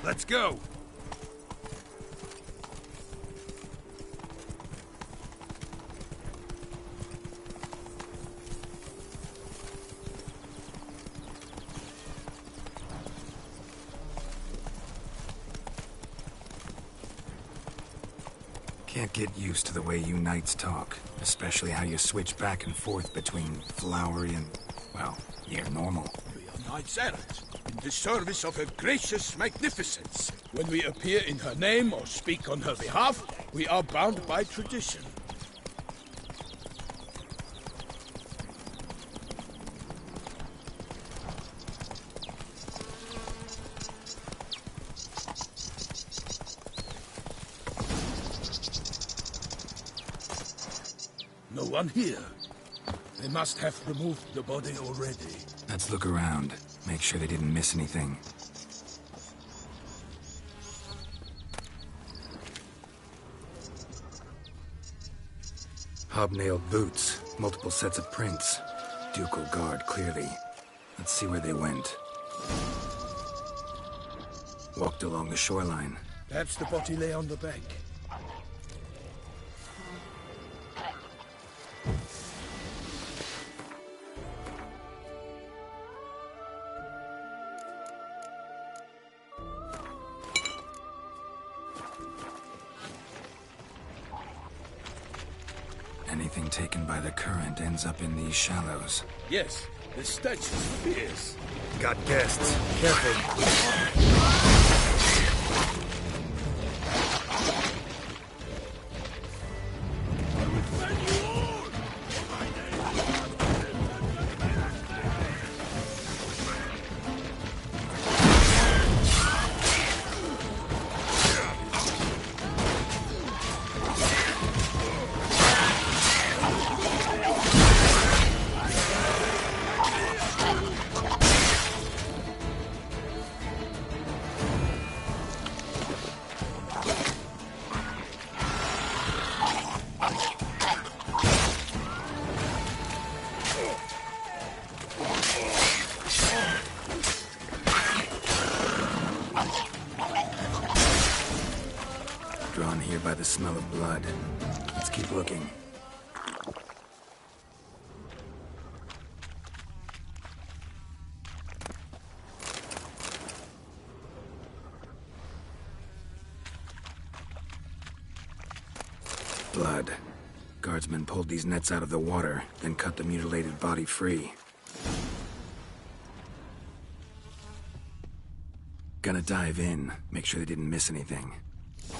Let's go! Can't get used to the way you knights talk, especially how you switch back and forth between flowery and, well, yeah, normal. We are knights errant, in the service of her gracious magnificence. When we appear in her name or speak on her behalf, we are bound by tradition. No one here. They must have removed the body already. Let's look around. Make sure they didn't miss anything. Hobnailed boots, multiple sets of prints. Ducal guard, clearly. Let's see where they went. Walked along the shoreline. Perhaps the body lay on the bank. Anything taken by the current ends up in these shallows. Yes, the stench is fierce. Got guests. Careful. Drawn here by the smell of blood. Let's keep looking. Blood. Guardsmen pulled these nets out of the water, then cut the mutilated body free. Gonna dive in, make sure they didn't miss anything.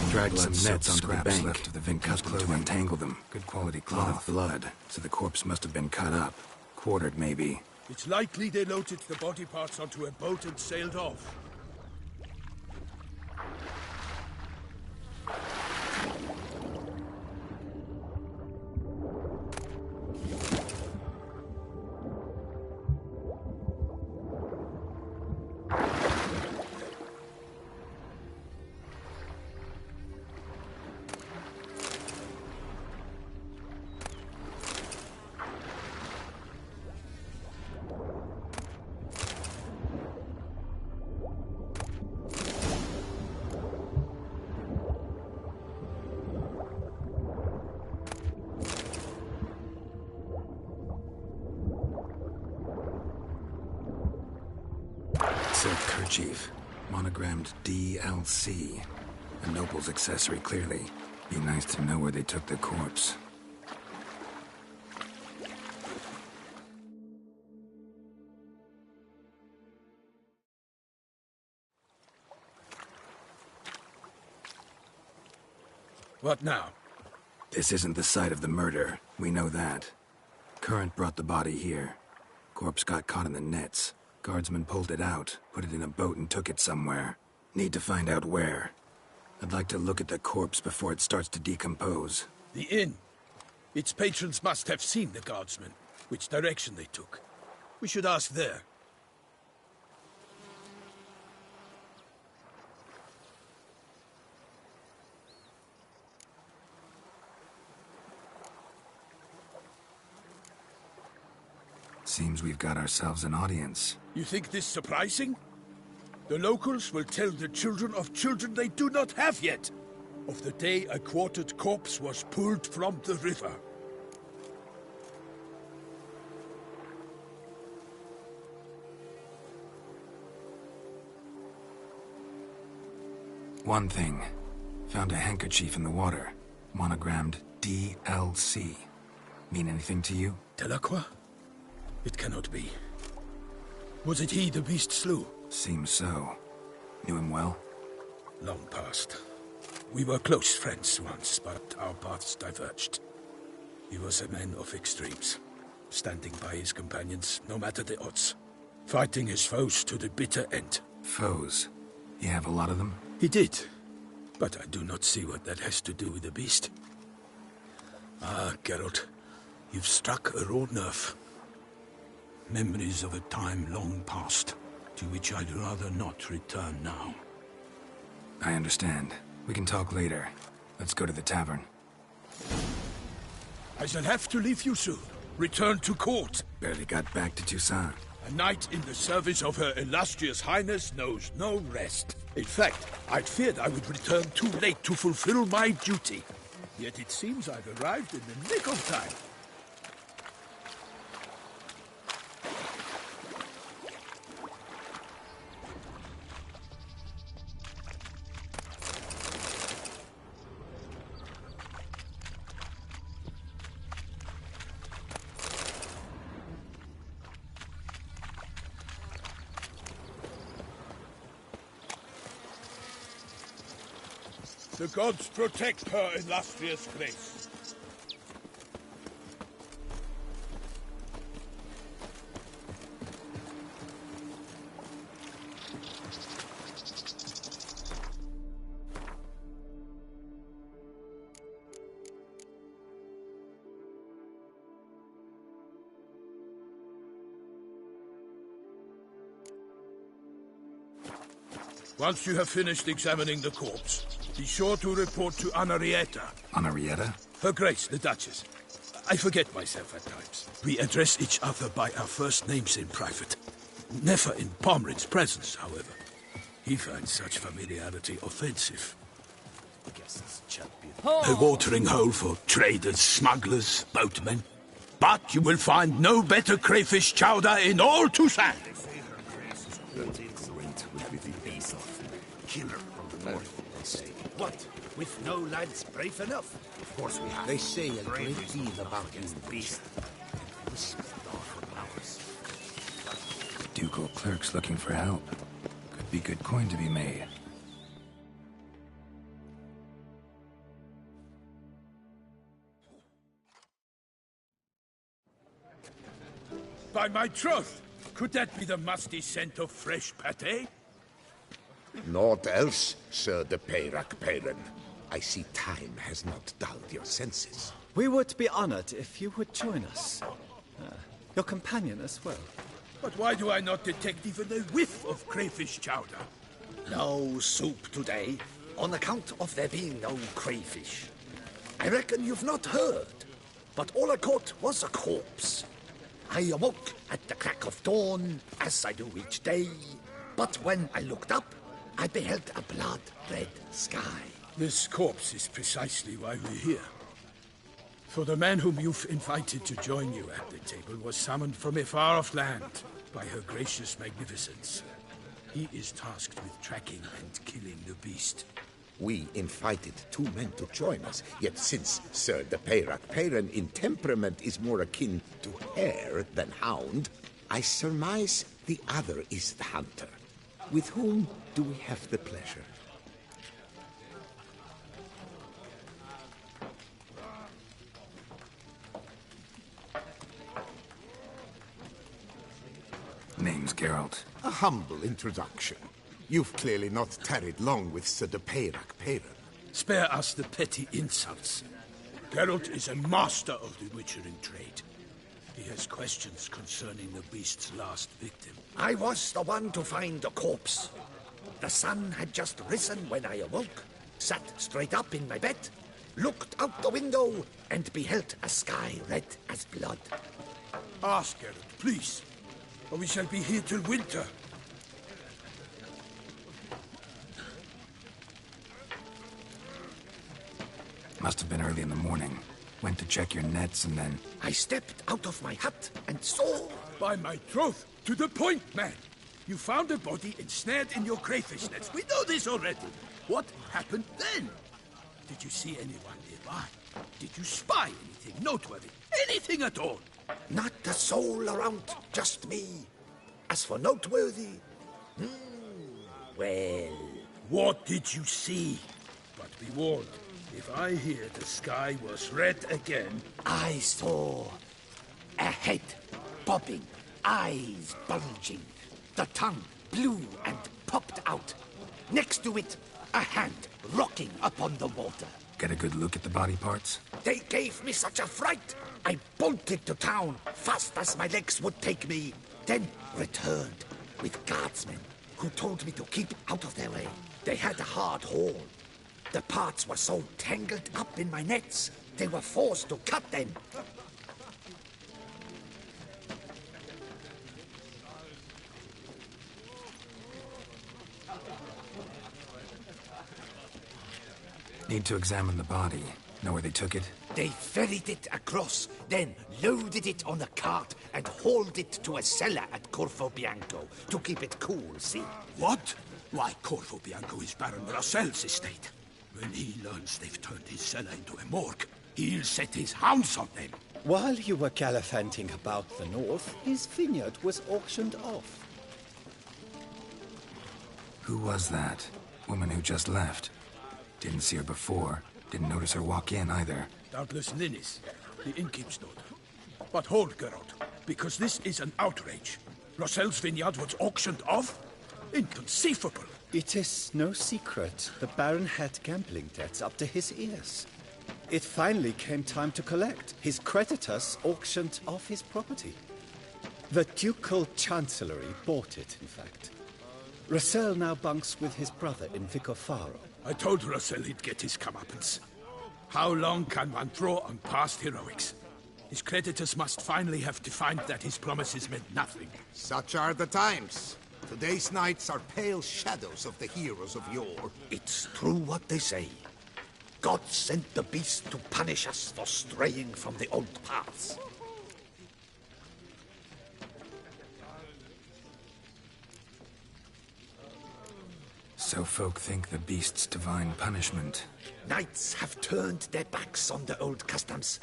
Drag some nets onto the bank, left of the then cut them to untangle them. Good quality cloth. Blood, so the corpse must have been cut up. Quartered, maybe. It's likely they loaded the body parts onto a boat and sailed off. Silk kerchief, monogrammed DLC. A noble's accessory, clearly. Be nice to know where they took the corpse. What now? This isn't the site of the murder. We know that. Current brought the body here. Corpse got caught in the nets. Guardsmen pulled it out, put it in a boat and took it somewhere. Need to find out where. I'd like to look at the corpse before it starts to decompose. The inn. Its patrons must have seen the guardsmen, which direction they took. We should ask there. Seems we've got ourselves an audience. You think this surprising? The locals will tell the children of children they do not have yet, of the day a quartered corpse was pulled from the river. One thing. Found a handkerchief in the water. Monogrammed DLC. Mean anything to you? Delacroix? It cannot be. Was it he the beast slew? Seems so. Knew him well? Long past. We were close friends once, but our paths diverged. He was a man of extremes, standing by his companions, no matter the odds. Fighting his foes to the bitter end. Foes? You have a lot of them? He did, but I do not see what that has to do with the beast. Ah, Geralt, you've struck a raw nerve. Memories of a time long past, to which I'd rather not return now. I understand. We can talk later. Let's go to the tavern. I shall have to leave you soon. Return to court. Barely got back to Toussaint. A knight in the service of Her Illustrious Highness knows no rest. In fact, I'd feared I would return too late to fulfill my duty. Yet it seems I've arrived in the nick of time. The gods protect Her Illustrious Grace. Once you have finished examining the corpse, be sure to report to Anarietta. Anarietta? Her Grace, the Duchess. I forget myself at times. We address each other by our first names in private. Never in Pomrin's presence, however. He finds such familiarity offensive. A watering hole for traders, smugglers, boatmen. But you will find no better crayfish chowder in all Toussaint. Killer from the north, they say. What? With no lads brave enough? Of course we have. They say a great deal about you, beast. Ducal clerks looking for help. Could be good coin to be made. By my troth, could that be the musty scent of fresh pâté? Naught else, Sir de Peyrac-Peyran. I see time has not dulled your senses. We would be honored if you would join us. Your companion as well. But why do I not detect even a whiff of crayfish chowder? No soup today, on account of there being no crayfish. I reckon you've not heard, but all I caught was a corpse. I awoke at the crack of dawn, as I do each day, but when I looked up, I beheld a blood-red sky. This corpse is precisely why we're here. For the man whom you've invited to join you at the table was summoned from a far-off land by Her Gracious Magnificence. He is tasked with tracking and killing the beast. We invited two men to join us, yet since Sir de Peyrac-Peyran in temperament is more akin to hare than hound, I surmise the other is the hunter. With whom do we have the pleasure? Name's Geralt. A humble introduction. You've clearly not tarried long with Sir de Peyrac-Peyran. Spare us the petty insults. Geralt is a master of the witchering trade. He has questions concerning the beast's last victim. I was the one to find the corpse. The sun had just risen when I awoke, sat straight up in my bed, looked out the window, and beheld a sky red as blood. Ask Geralt, please, or we shall be here till winter. Must have been early in the morning. Went to check your nets and then... I stepped out of my hut and saw... By my troth, to the point, man. You found a body ensnared in your crayfish nets. We know this already. What happened then? Did you see anyone nearby? Did you spy anything noteworthy? Anything at all? Not a soul around, just me. As for noteworthy... well... What did you see? But be warned, if I hear the sky was red again... I saw a head bobbing, eyes bulging, the tongue blue and popped out. Next to it, a hand rocking upon the water. Get a good look at the body parts? They gave me such a fright. I bolted to town, fast as my legs would take me, then returned with guardsmen who told me to keep out of their way. They had a hard haul. The parts were so tangled up in my nets, they were forced to cut them. Need to examine the body. Know where they took it? They ferried it across, then loaded it on a cart and hauled it to a cellar at Corvo Bianco to keep it cool, see? What? Why, Corvo Bianco is Baron Russell's estate. When he learns they've turned his cellar into a morgue, he'll set his hounds on them. While you were gallivanting about the north, his vineyard was auctioned off. Who was that? Woman who just left. Didn't see her before. Didn't notice her walk in either. Doubtless Ninnis, the innkeep's daughter. But hold, Geralt, because this is an outrage. Russell's vineyard was auctioned off? Inconceivable. It is no secret the Baron had gambling debts up to his ears. It finally came time to collect. His creditors auctioned off his property. The Ducal Chancellery bought it, in fact. Russell now bunks with his brother in Vicofaro. I told Russell he'd get his comeuppance. How long can one draw on past heroics? His creditors must finally have defined that his promises meant nothing. Such are the times. Today's knights are pale shadows of the heroes of yore. It's true what they say. God sent the beast to punish us for straying from the old paths. So folk think the beast's divine punishment. Knights have turned their backs on the old customs.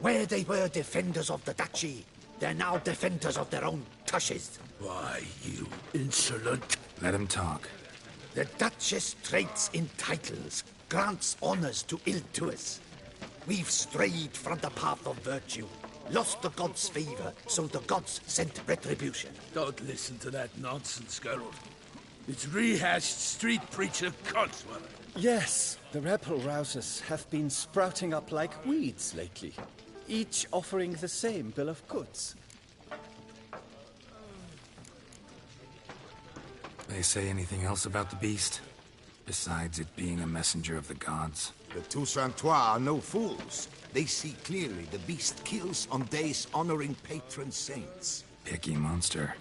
Where they were defenders of the duchy, they're now defenders of their own tushes. Why, you insolent... Let him talk. The Duchess trades in titles, grants honors to ill-doers. We've strayed from the path of virtue, lost the gods' favor, so the gods sent retribution. Don't listen to that nonsense, Geralt. It's rehashed street preacher codswallop. Yes, the rebel rousers have been sprouting up like weeds lately, each offering the same bill of goods. They say anything else about the beast? Besides it being a messenger of the gods? The Toussaintois are no fools. They see clearly the beast kills on days honoring patron saints. Picky monster.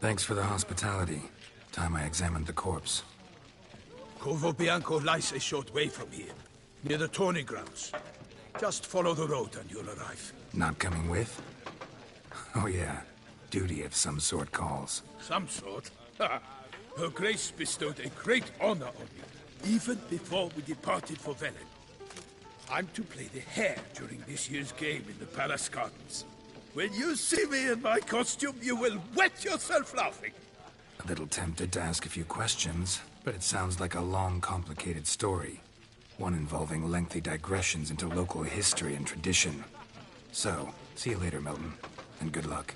Thanks for the hospitality. Time I examined the corpse. Corvo Bianco lies a short way from here, near the tourney grounds. Just follow the road and you'll arrive. Not coming with? Oh yeah, duty of some sort calls. Some sort? Ha! Her Grace bestowed a great honor on me, even before we departed for Velen. I'm to play the hare during this year's game in the palace gardens. When you see me in my costume, you will wet yourself laughing. A little tempted to ask a few questions, but it sounds like a long, complicated story. One involving lengthy digressions into local history and tradition. So, see you later, Milton, and good luck.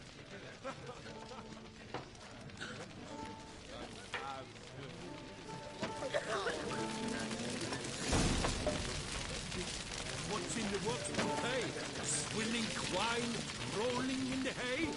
What's in the works today? Swimming wine, rolling in the hay?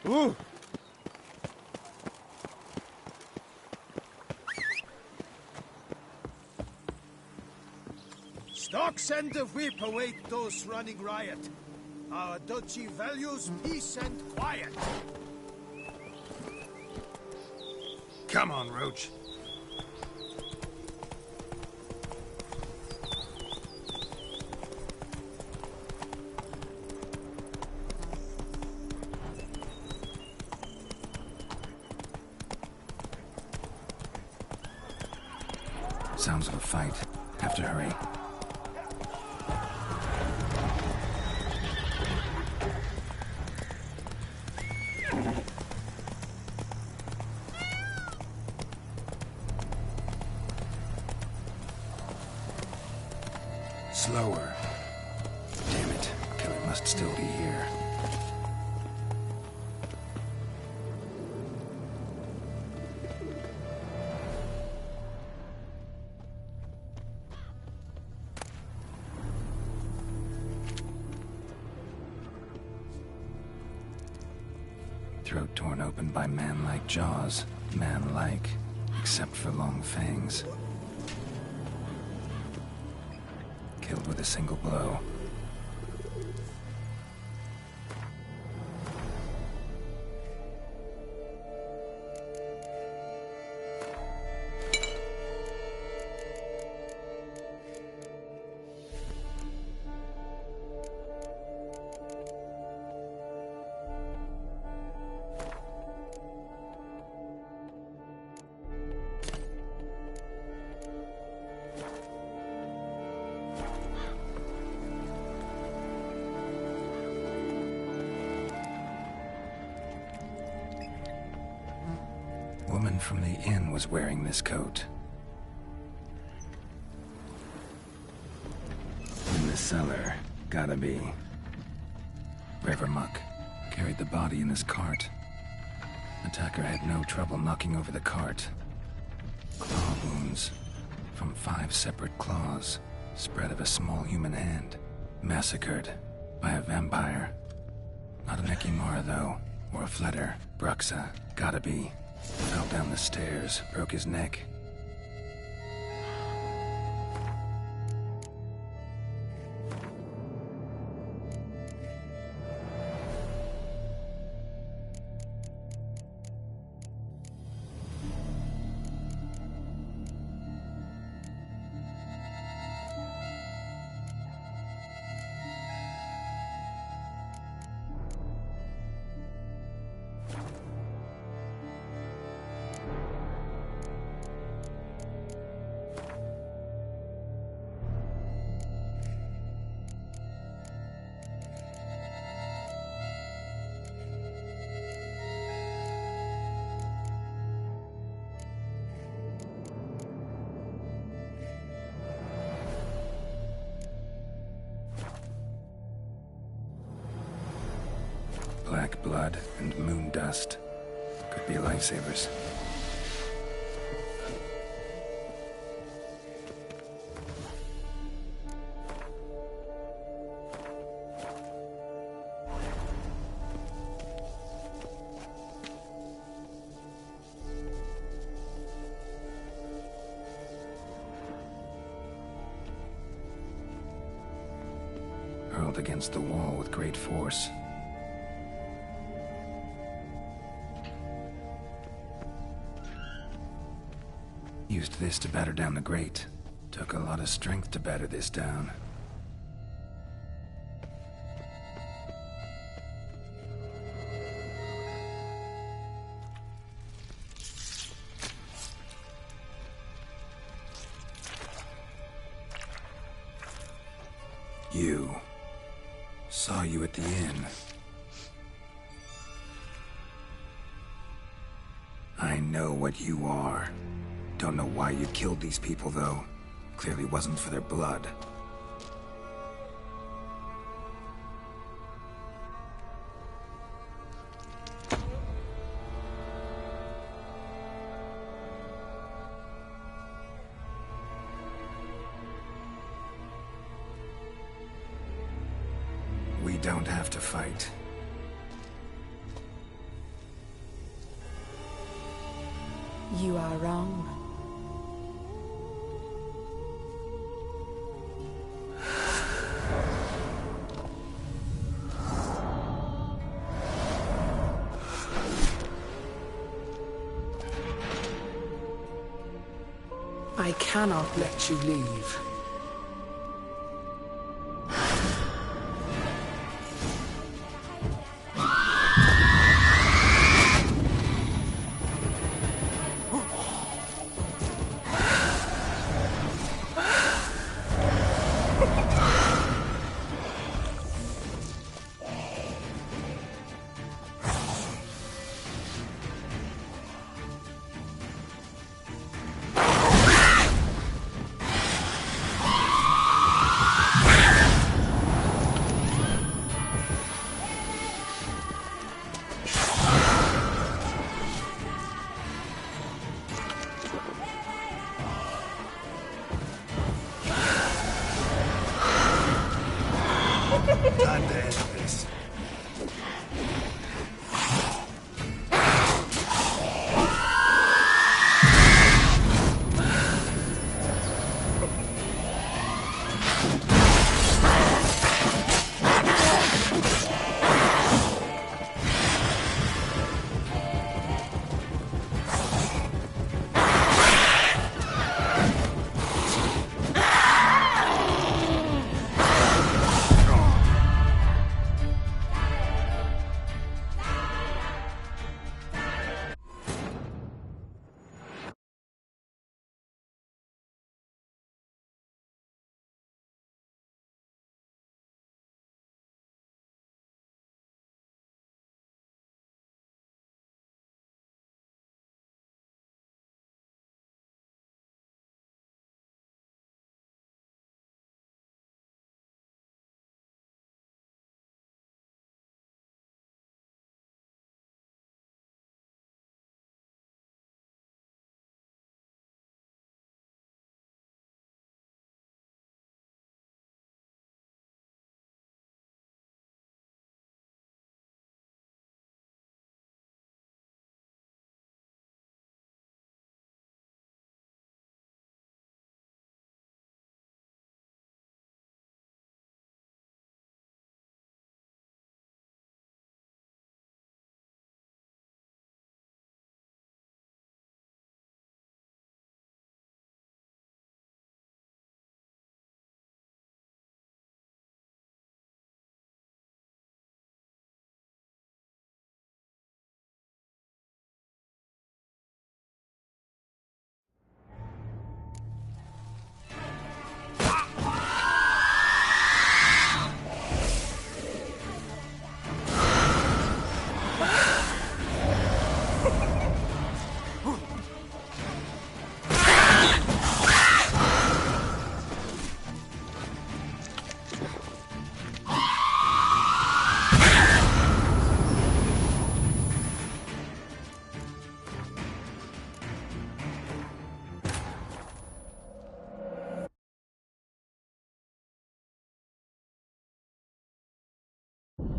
Ooh. Stocks and the whip await those running riot. Our duchy values peace and quiet. Come on, Roach. Sounds of a fight. Have to hurry. Slower. Damn it. Killer must still be here. Throat torn open by man-like jaws. Man-like, except for long fangs. Killed with a single blow. Woman from the inn was wearing this coat. In the cellar, gotta be. River Muck carried the body in his cart. Attacker had no trouble knocking over the cart. Claw wounds from 5 separate claws, spread of a small human hand. Massacred by a vampire. Not an Ekimara, though, or a Fletter. Bruxa, gotta be. Fell down the stairs, broke his neck. Black blood and moon dust. Could be lifesavers. Hurled against the wall with great force. Used this to batter down the grate. Took a lot of strength to batter this down. You. Saw you at the inn. I know what you are. Don't know why you killed these people, though. Clearly wasn't for their blood. We don't have to fight. You are wrong. I cannot let you leave. Time to end this.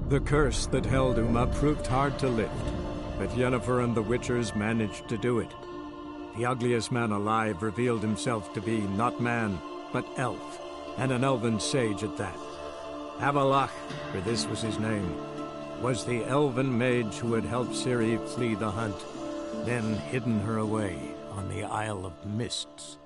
The curse that held Uma proved hard to lift, but Yennefer and the Witchers managed to do it. The ugliest man alive revealed himself to be not man, but elf, and an elven sage at that. Avalach, for this was his name, was the elven mage who had helped Ciri flee the hunt, then hidden her away on the Isle of Mists.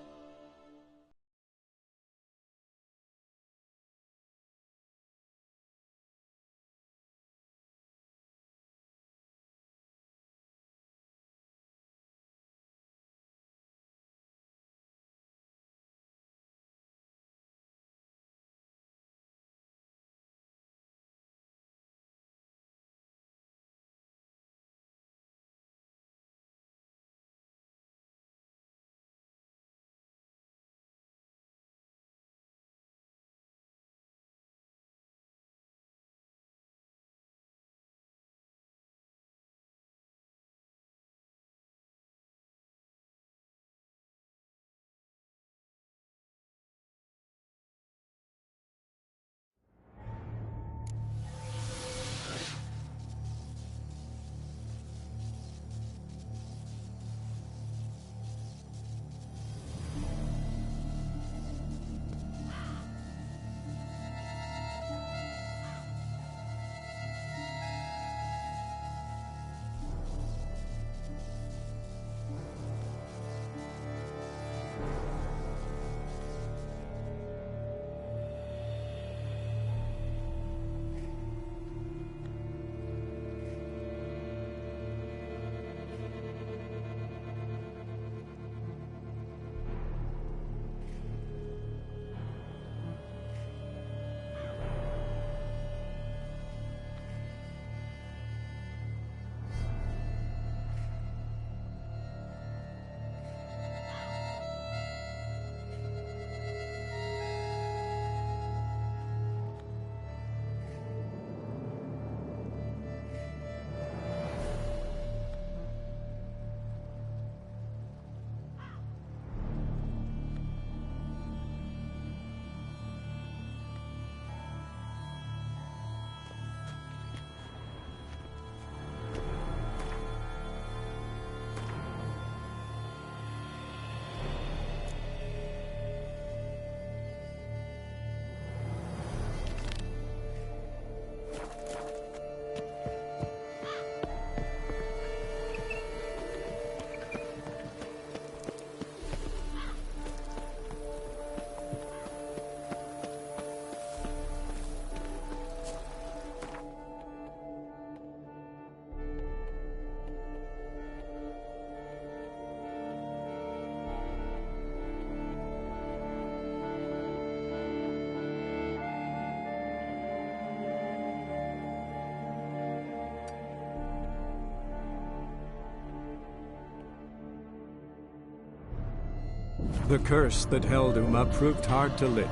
The curse that held Uma proved hard to lift,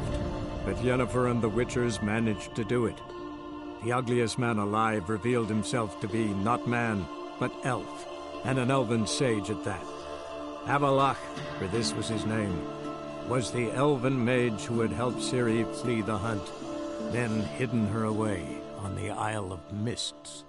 but Yennefer and the Witchers managed to do it. The ugliest man alive revealed himself to be not man, but elf, and an elven sage at that. Avalach, for this was his name, was the elven mage who had helped Ciri flee the hunt, then hidden her away on the Isle of Mists.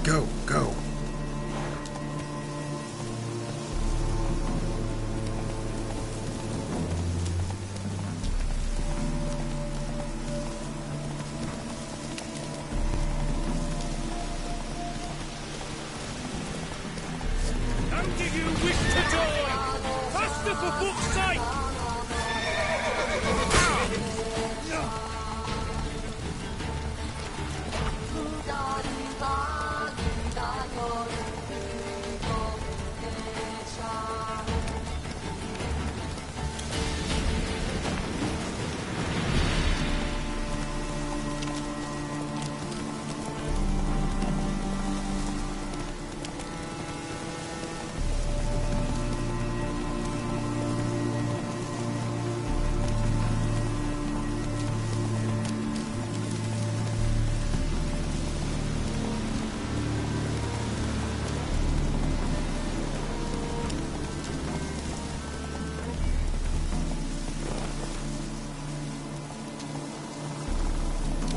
Go, go. How do you wish to join? Faster for fuck's sake!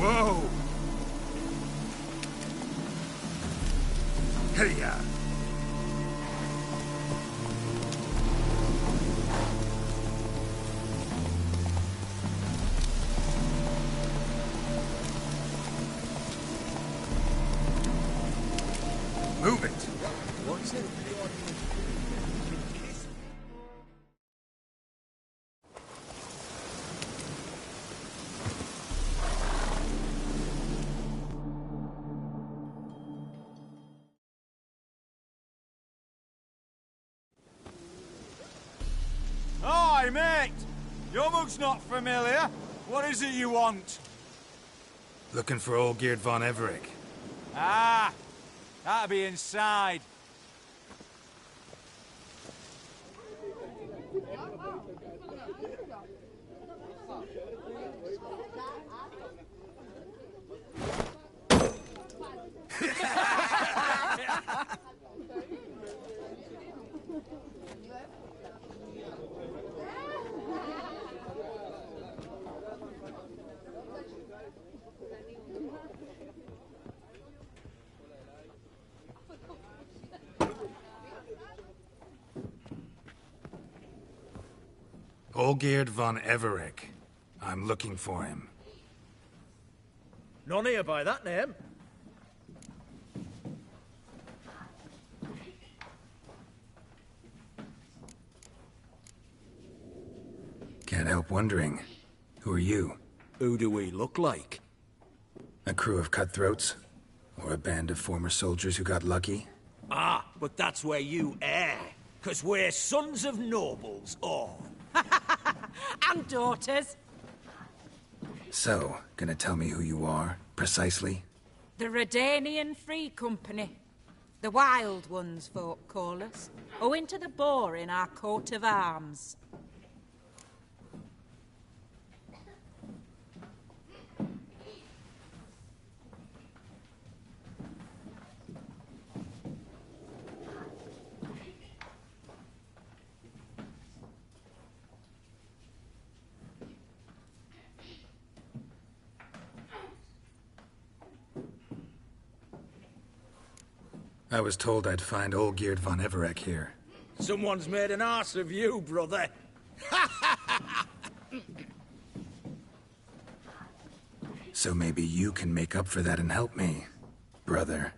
Whoa! Hey-ya! Move it! What's it? Hi, mate! Your mug's not familiar. What is it you want? Looking for Olgierd von Everec. Ah! That'll be inside. Olgierd von Everec. I'm looking for him. None here by that name. Can't help wondering. Who are you? Who do we look like? A crew of cutthroats? Or a band of former soldiers who got lucky? Ah, but that's where you err. 'Cause we're sons of nobles, all. And daughters. So, gonna tell me who you are, precisely? The Redanian Free Company. The Wild Ones, folk call us. Owing to the boar in our coat of arms. I was told I'd find Olgierd von Everec here. Someone's made an arse of you, brother. So maybe you can make up for that and help me, brother.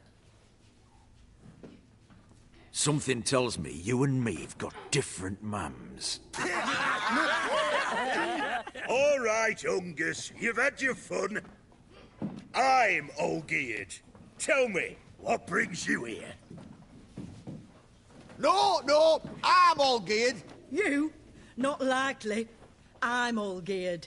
Something tells me you and me have got different mums. All right, Ungus, you've had your fun. I'm Olgierd. Tell me, what brings you here? No, I'm all geared. You? Not likely. I'm all geared.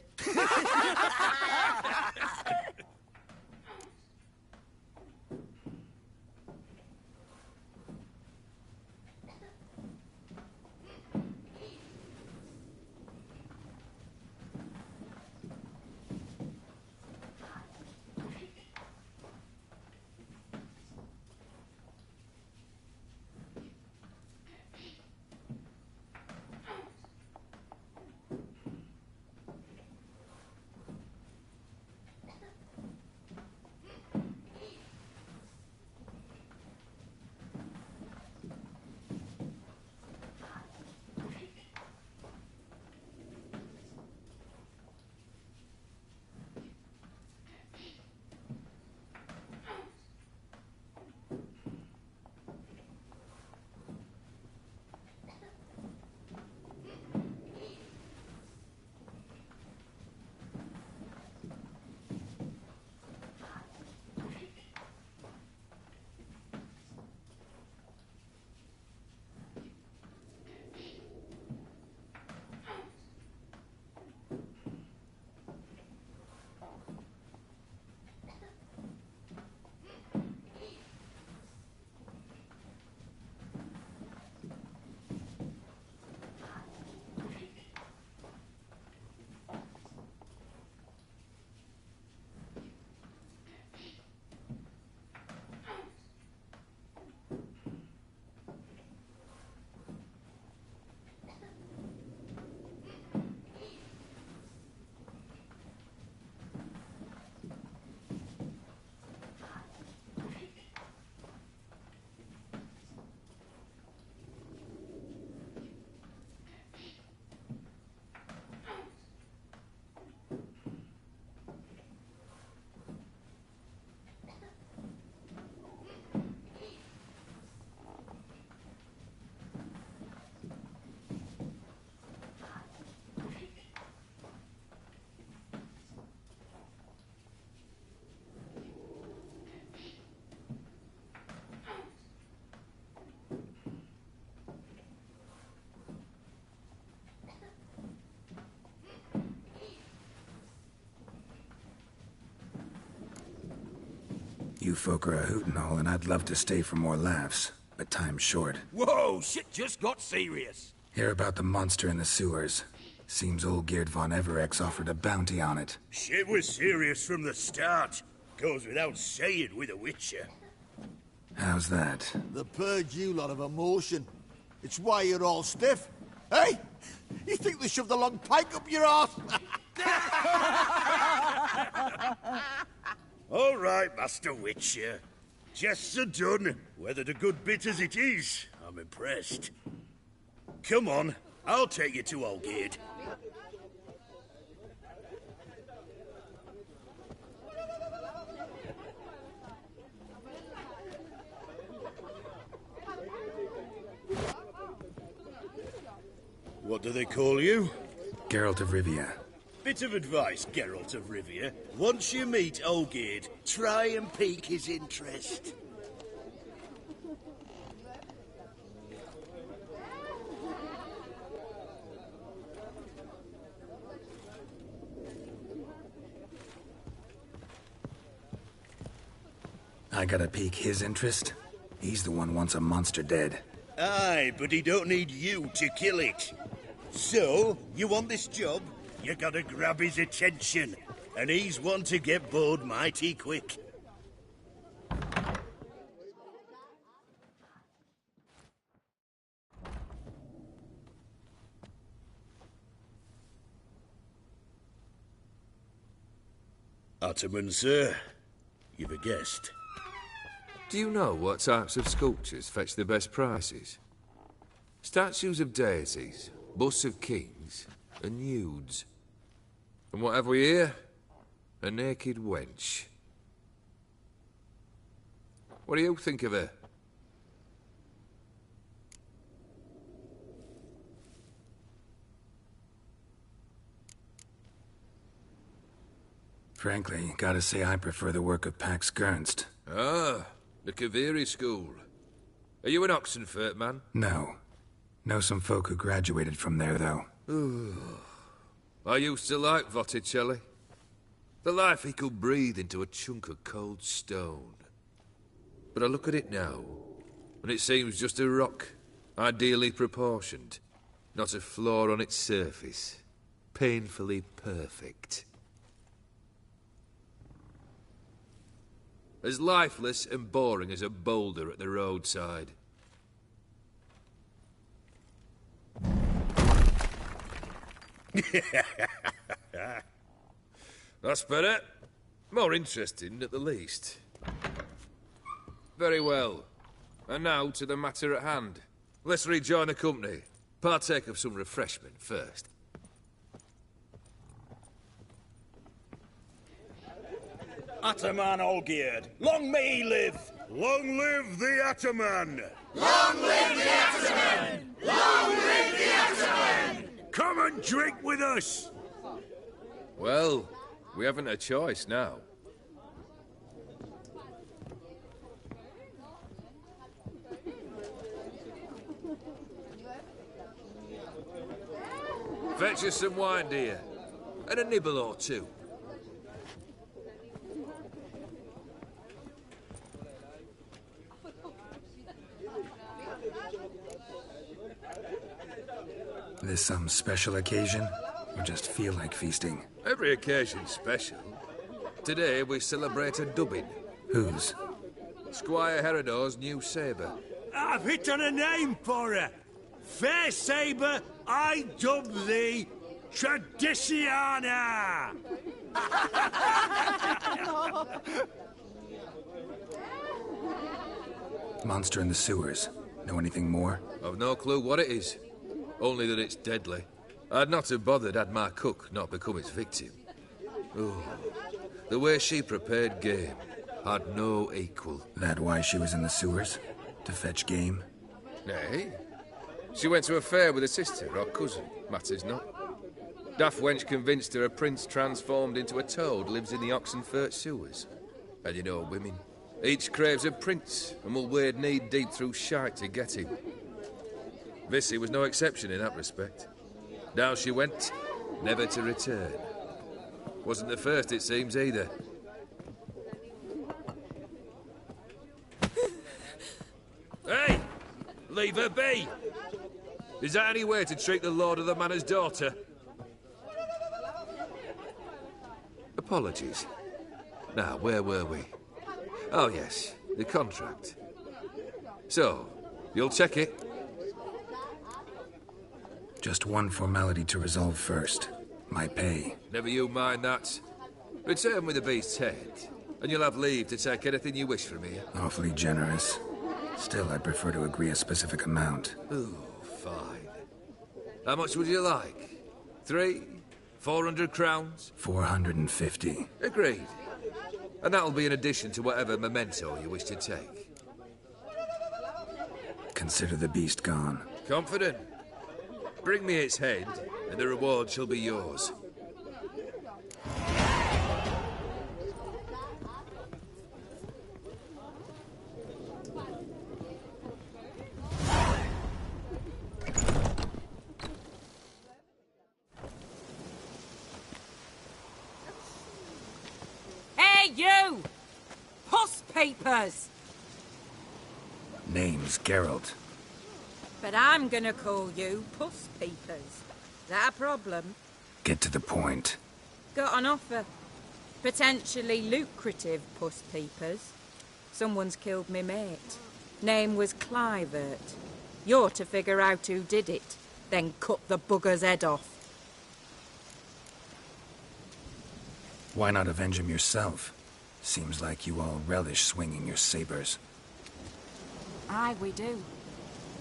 You folk are a hoot and all, and I'd love to stay for more laughs, but time's short. Whoa, shit just got serious. Hear about the monster in the sewers. Seems Olgierd von Everec offered a bounty on it. Shit was serious from the start. Goes without saying with a Witcher. How's that? They purge you lot of emotion. It's why you're all stiff. Hey! You think they shoved a long pike up your arse? All right, Master Witcher. Jests are done. Whether the good bit as it is, I'm impressed. Come on, I'll take you to Olgierd. What do they call you? Geralt of Rivia. Bit of advice, Geralt of Rivia. Once you meet Olgierd, try and pique his interest. I gotta pique his interest? He's the one wants a monster dead. Aye, but he don't need you to kill it. So, you want this job? You gotta grab his attention. And he's one to get bored mighty quick. Ottoman, sir. You've a guest. Do you know what types of sculptures fetch the best prices? Statues of deities, busts of kings, and nudes. And what have we here? A naked wench. What do you think of her? Frankly, gotta say I prefer the work of Pax Gernst. Ah, the Kaviri school. Are you an Oxenfurt man? No. Know some folk who graduated from there, though. I used to like Botticelli. The life he could breathe into a chunk of cold stone. But I look at it now, and it seems just a rock, ideally proportioned. Not a flaw on its surface. Painfully perfect. As lifeless and boring as a boulder at the roadside. That's better. More interesting, at the least. Very well. And now to the matter at hand. Let's rejoin the company. Partake of some refreshment first. Ataman Olgierd, long may he live! Long live the Ataman! Long live the Ataman! Long live the Ataman! Come and drink with us! Well, we haven't a choice now. Fetch us some wine, dear. And a nibble or two. This some special occasion? Or just feel like feasting? Every occasion's special. Today we celebrate a dubbing. Whose? Squire Herodor's new sabre. I've hit on a name for her. Fair sabre, I dub thee Tradiciana! Monster in the sewers. Know anything more? I've no clue what it is. Only that it's deadly. I'd not have bothered had my cook not become its victim. Oh, the way she prepared game had no equal. That why she was in the sewers? To fetch game? Nay. She went to a fair with a sister or cousin, matters not. Daft wench convinced her a prince transformed into a toad lives in the Oxenfurt sewers. And you know women. Each craves a prince and will wade knee-deep through shite to get him. Vissy was no exception in that respect. Down she went, never to return. Wasn't the first, it seems, either. Hey! Leave her be! Is that any way to treat the lord of the manor's daughter? Apologies. Now, where were we? Oh, yes, the contract. So, you'll check it? Just one formality to resolve first. My pay. Never you mind that. Return with the beast's head, and you'll have leave to take anything you wish from here. Awfully generous. Still, I'd prefer to agree a specific amount. Ooh, fine. How much would you like? 400 crowns? 450. Agreed. And that'll be in addition to whatever memento you wish to take. Consider the beast gone. Confident? Bring me its head, and the reward shall be yours. Hey, you! Puss papers! Name's Geralt. But I'm gonna call you Puss Peepers. That a problem? Get to the point. Got an offer. Potentially lucrative Puss Peepers. Someone's killed me mate. Name was Clivert. You're to figure out who did it, then cut the bugger's head off. Why not avenge him yourself? Seems like you all relish swinging your sabers. Aye, we do.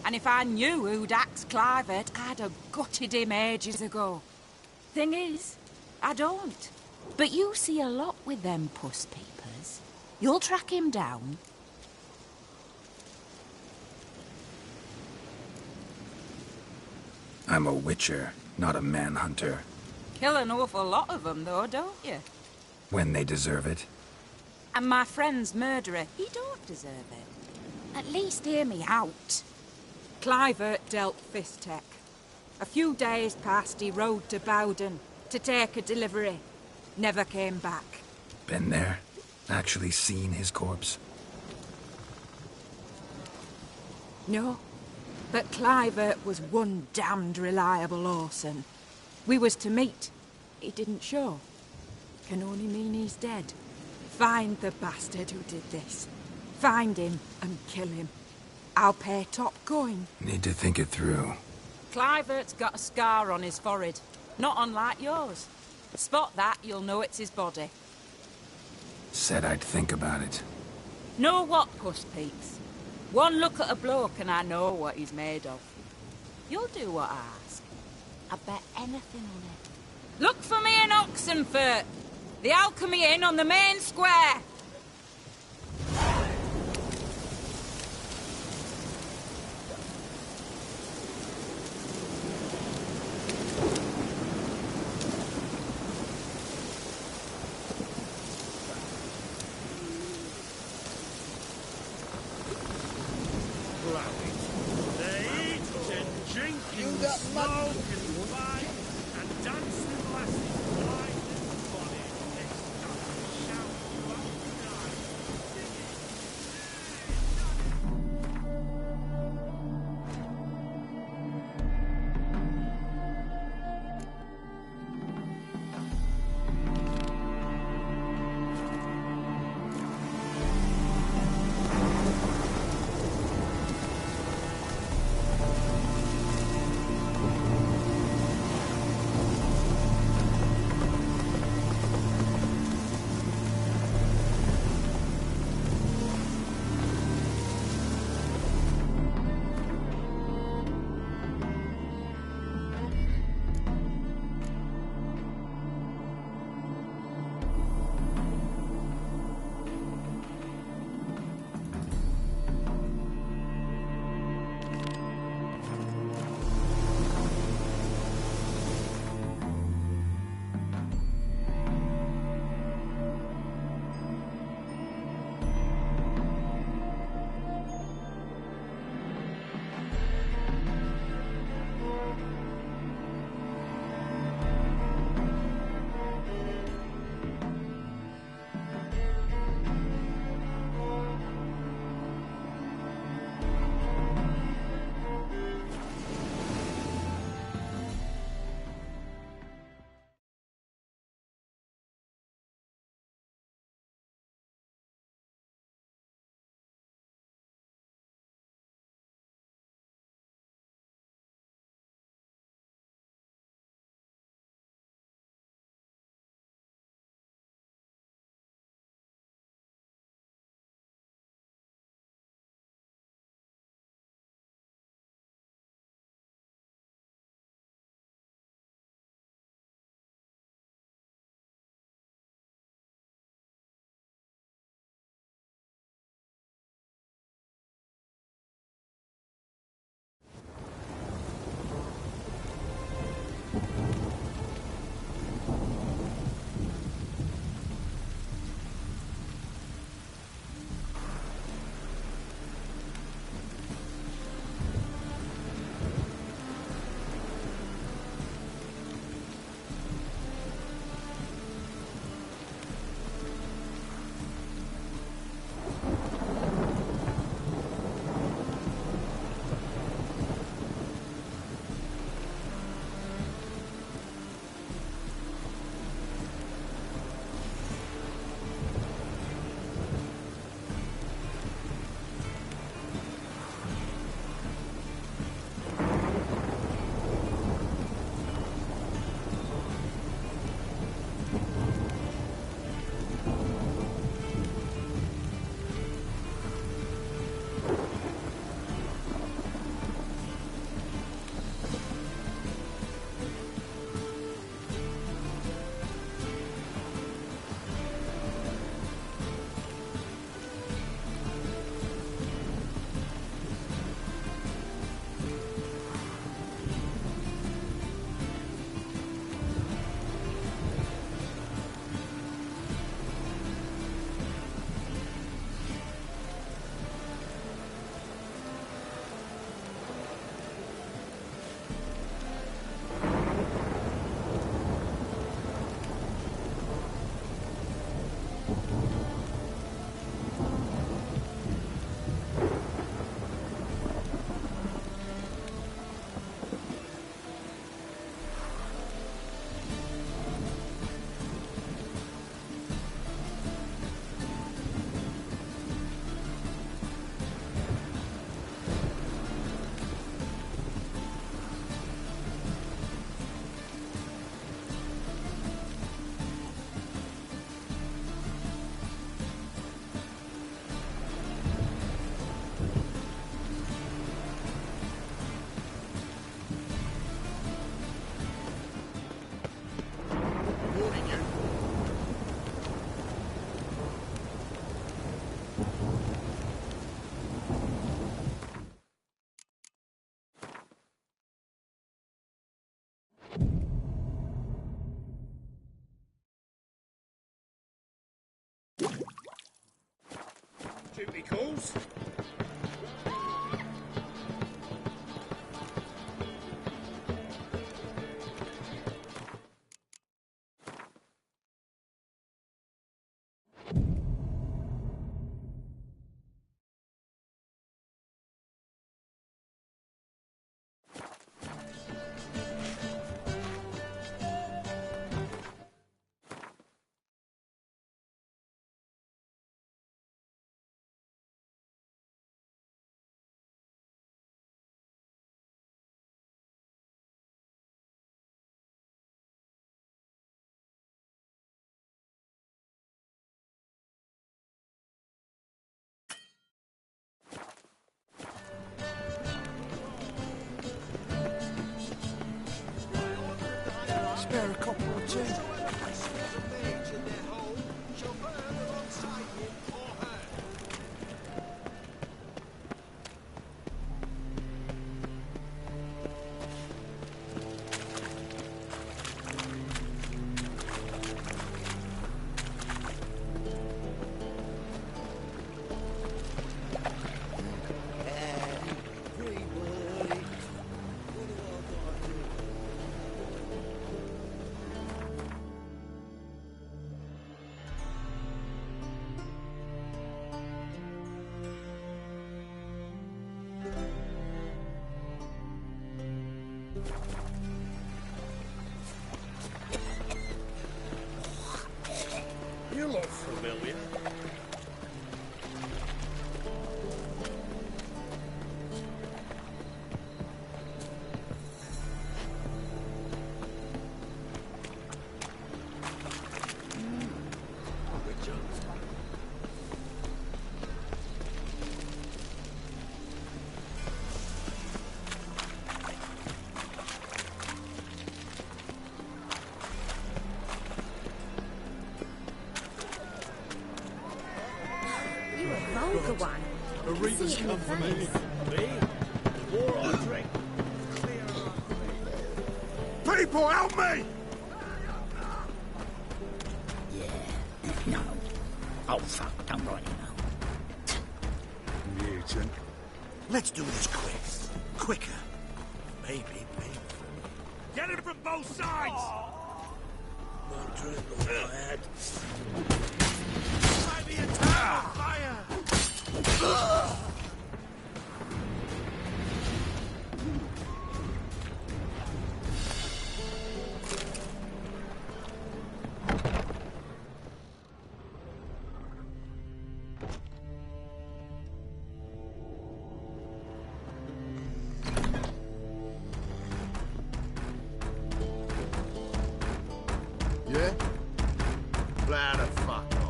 And if I knew who'd axed Clivert, I'd have gutted him ages ago. Thing is, I don't. But you see a lot with them Puss Peepers. You'll track him down. I'm a witcher, not a manhunter. Kill an awful lot of them, though, don't you? When they deserve it. And my friend's murderer, he don't deserve it. At least hear me out. Clivert dealt Fistech. A few days past, he rode to Bowden to take a delivery. Never came back. Been there? Actually seen his corpse? No. But Clivert was one damned reliable Orson. We was to meet. He didn't show. Can only mean he's dead. Find the bastard who did this. Find him and kill him. I'll pay top coin. Need to think it through. Clivert's got a scar on his forehead. Not unlike yours. Spot that, you'll know it's his body. Said I'd think about it. Know what, Puss Peeps? One look at a bloke and I know what he's made of. You'll do what I ask. I bet anything on it. Look for me in Oxenfurt. The Alchemy Inn on the main square. Duty calls. Spare a copper or two. You look familiar. Vulgar one. The Reapers come for me. Me? More I drink. People, help me! No. Oh, fuck. I'm right now. Mutant. Let's do this quick. Quicker. Maybe painful. Get him from both sides! One drink all I had. Try the attack on fire! Yeah? Fly the fuck off.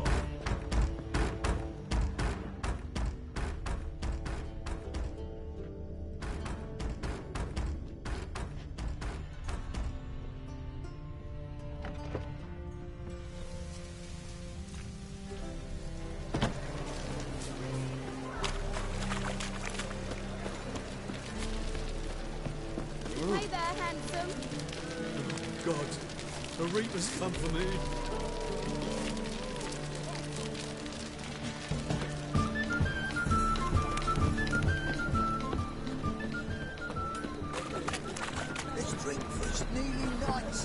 Hey there, handsome. God, the Reapers come for me. Let's drink for his nearly nights.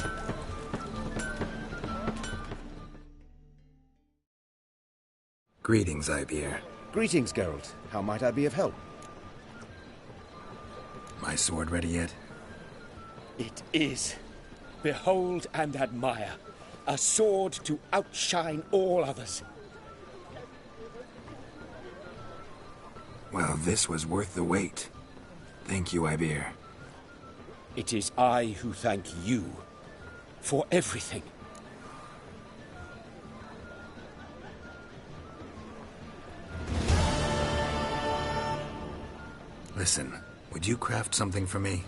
Greetings, Ibeer. Greetings, Geralt. How might I be of help? My sword ready yet? It is. Behold and admire. A sword to outshine all others. Well, this was worth the wait. Thank you, Ibeer. It is I who thank you for everything. Listen, would you craft something for me?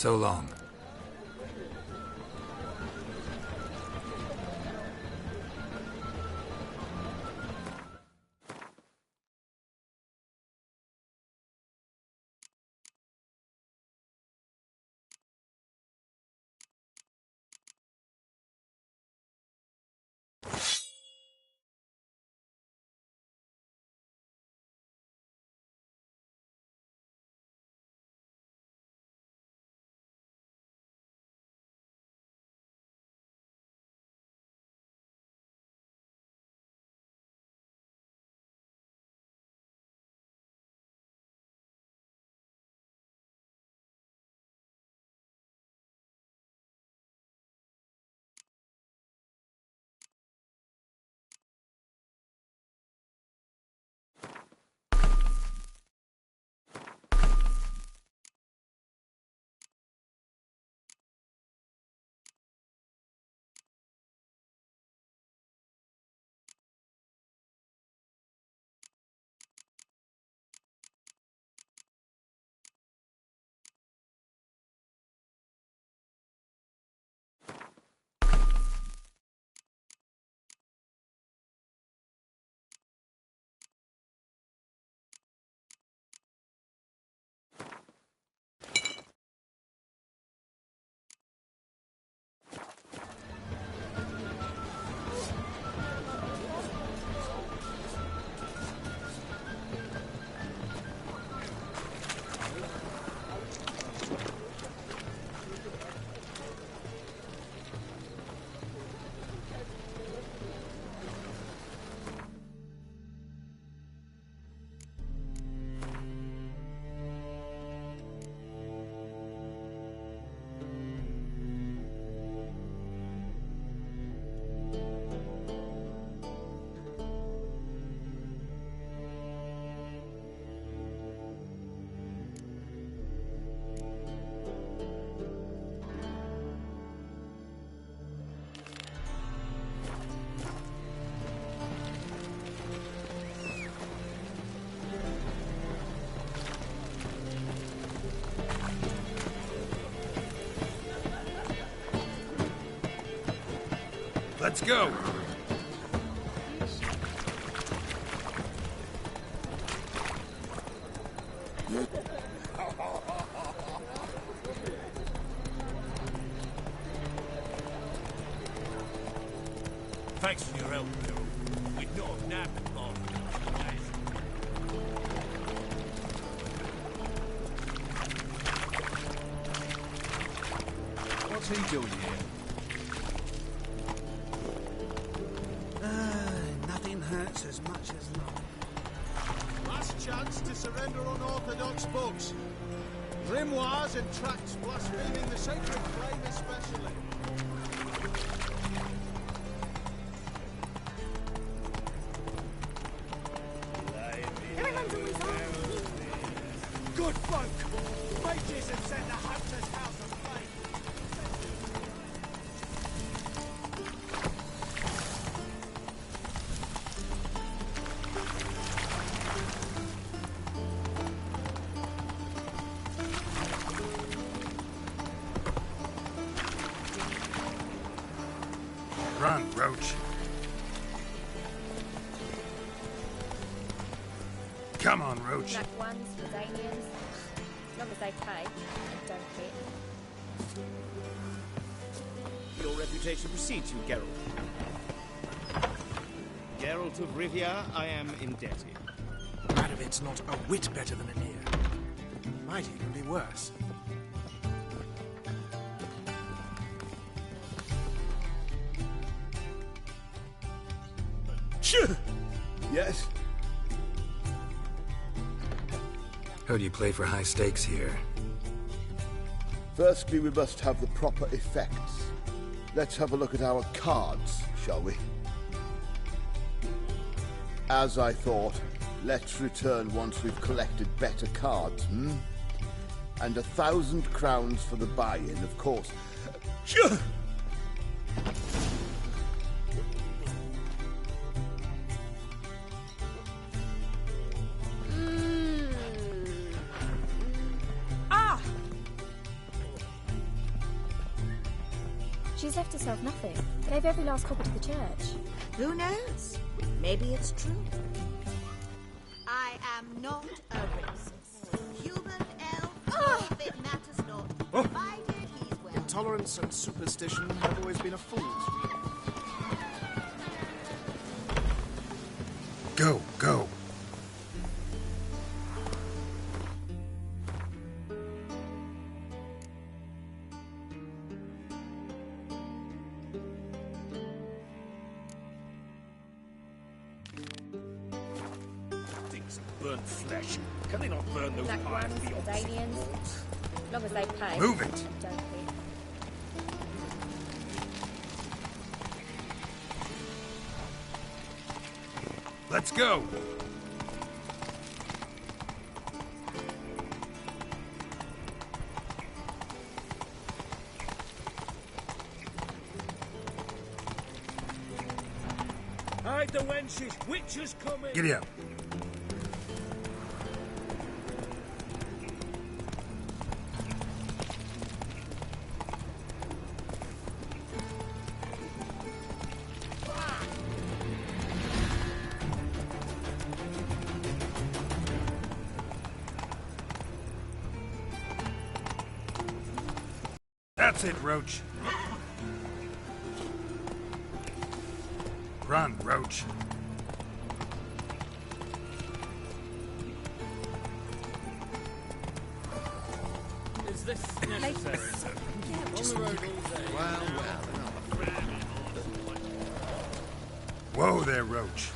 So long. Let's go! Thanks for your help, Bill. We'd not have nabbed the bomb. What's he doing here? Nothing hurts as much as love. Last chance to surrender unorthodox books. Grimoires and tracts blaspheming the sacred flame especially. Good folk! Mages have set the hunter's house aflame! Run, Roach. Come on, Roach. Black ones, Redanians. As long as they pay, I don't care. Your reputation precedes you, Geralt. Geralt of Rivia, I am indebted. Radovit's not a whit better than Anir. Might even be worse. Yes? Heard you play for high stakes here. Firstly, we must have the proper effects. Let's have a look at our cards, shall we? As I thought, let's return once we've collected better cards, And 1,000 crowns for the buy-in, of course. She's left herself nothing. Gave every last copper to the church. Who knows? Maybe it's true. I am not a racist. Human, elf, if it matters not. Provided he's well. Intolerance and superstition have always been a fool's. Go, go. Things of burnt flesh. Can they not burn those Black pies ones, beyond Danians. As long as they pay. Move it. And don't hit. Let's go. Hide the wenches! Witches coming! Giddy up. That's it, Roach. Run, Roach. Is this necessary? On the road all day. Well. Whoa there, Roach.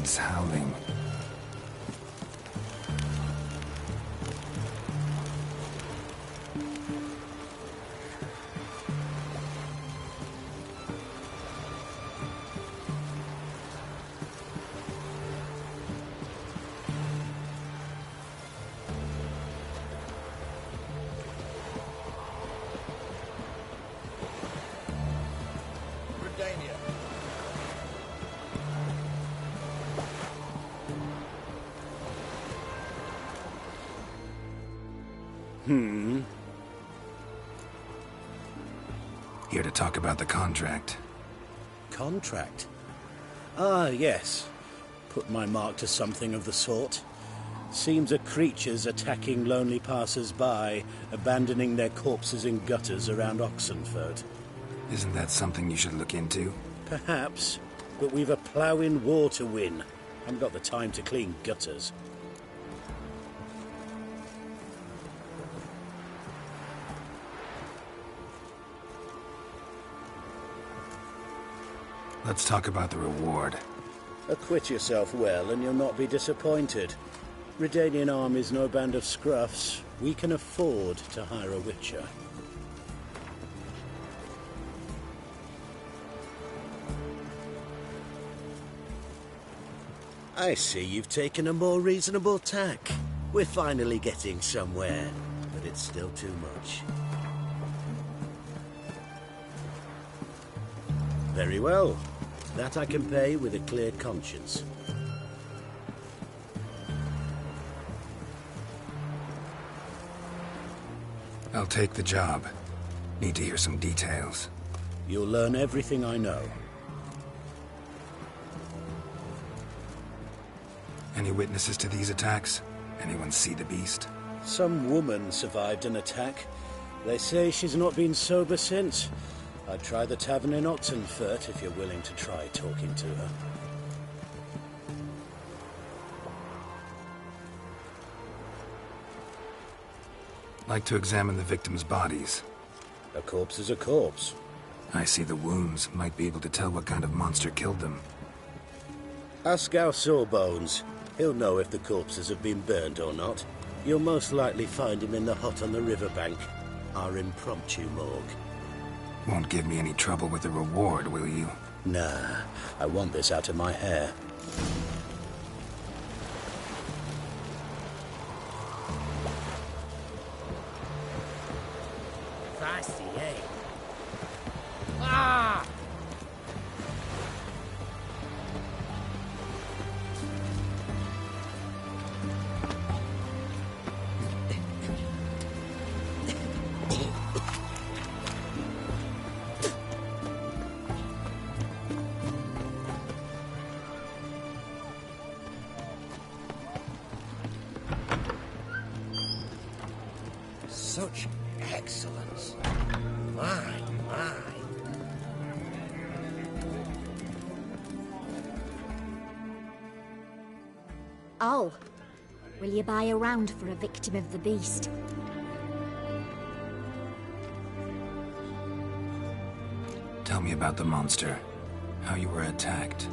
Winds howling. Here to talk about the contract. Contract? Ah, yes. Put my mark to something of the sort. Seems a creature's attacking lonely passers-by, abandoning their corpses in gutters around Oxenford. Isn't that something you should look into? Perhaps, but we've a ploughing war to win. Haven't got the time to clean gutters. Let's talk about the reward. Acquit yourself well and you'll not be disappointed. Redanian army's no band of scruffs. We can afford to hire a witcher. I see you've taken a more reasonable tack. We're finally getting somewhere, but it's still too much. Very well. That I can pay with a clear conscience. I'll take the job. Need to hear some details. You'll learn everything I know. Any witnesses to these attacks? Anyone see the beast? Some woman survived an attack. They say she's not been sober since. I'd try the tavern in Oxenfurt if you're willing to try talking to her. Like to examine the victims' bodies. A corpse is a corpse. I see the wounds. Might be able to tell what kind of monster killed them. Ask our Sawbones. He'll know if the corpses have been burned or not. You'll most likely find him in the hut on the riverbank. Our impromptu morgue. Won't give me any trouble with the reward, will you? Nah, I want this out of my hair. Feisty, eh? Ah! Such excellence. My. Oh, will you buy a round for a victim of the beast? Tell me about the monster. How you were attacked.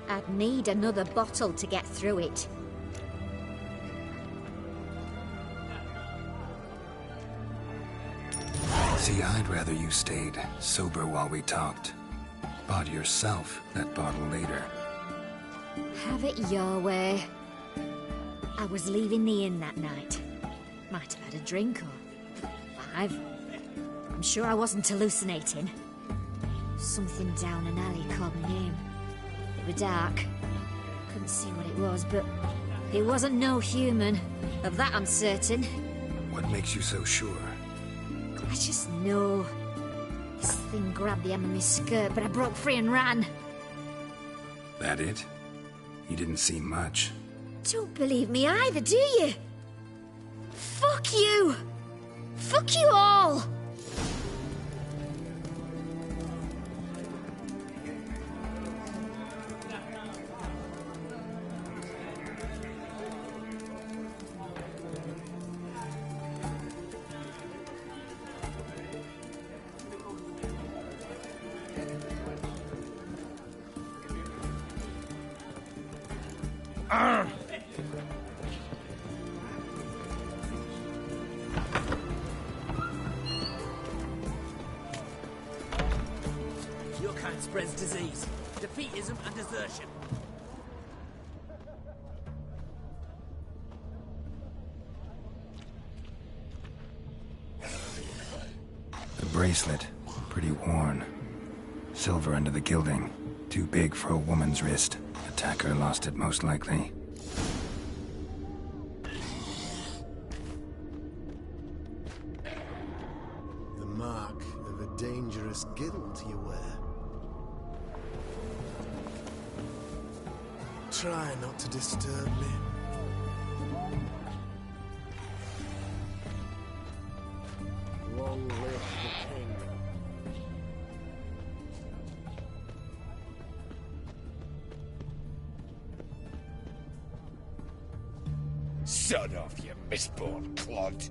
I'd need another bottle to get through it. See, I'd rather you stayed sober while we talked. Bought yourself that bottle later. Have it your way. I was leaving the inn that night. Might have had a drink or 5. I'm sure I wasn't hallucinating. Something down an alley called my name. It was dark. Couldn't see what it was, but it wasn't no human. Of that I'm certain. What makes you so sure? I just know. This thing grabbed the hem of my skirt, but I broke free and ran. That it? You didn't see much. Don't believe me either, do you? Fuck you! Fuck you all! Your kind spreads disease, defeatism and desertion. The bracelet, pretty worn. Silver under the gilding. Too big for a woman's wrist. Attacker lost it most likely. The mark of a dangerous guild you wear. Try not to disturb me. Long live the king. Sod off, you misborn clod.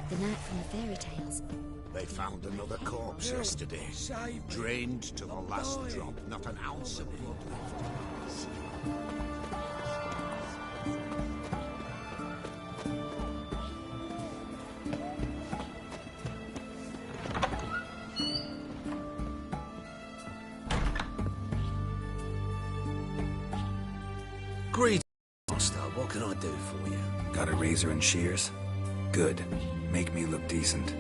The knight from the fairy tales. They found another corpse yesterday. Drained to the last drop. Not an ounce of blood left. Greetings, master. What can I do for you? Got a razor and shears? Good. Make me look decent.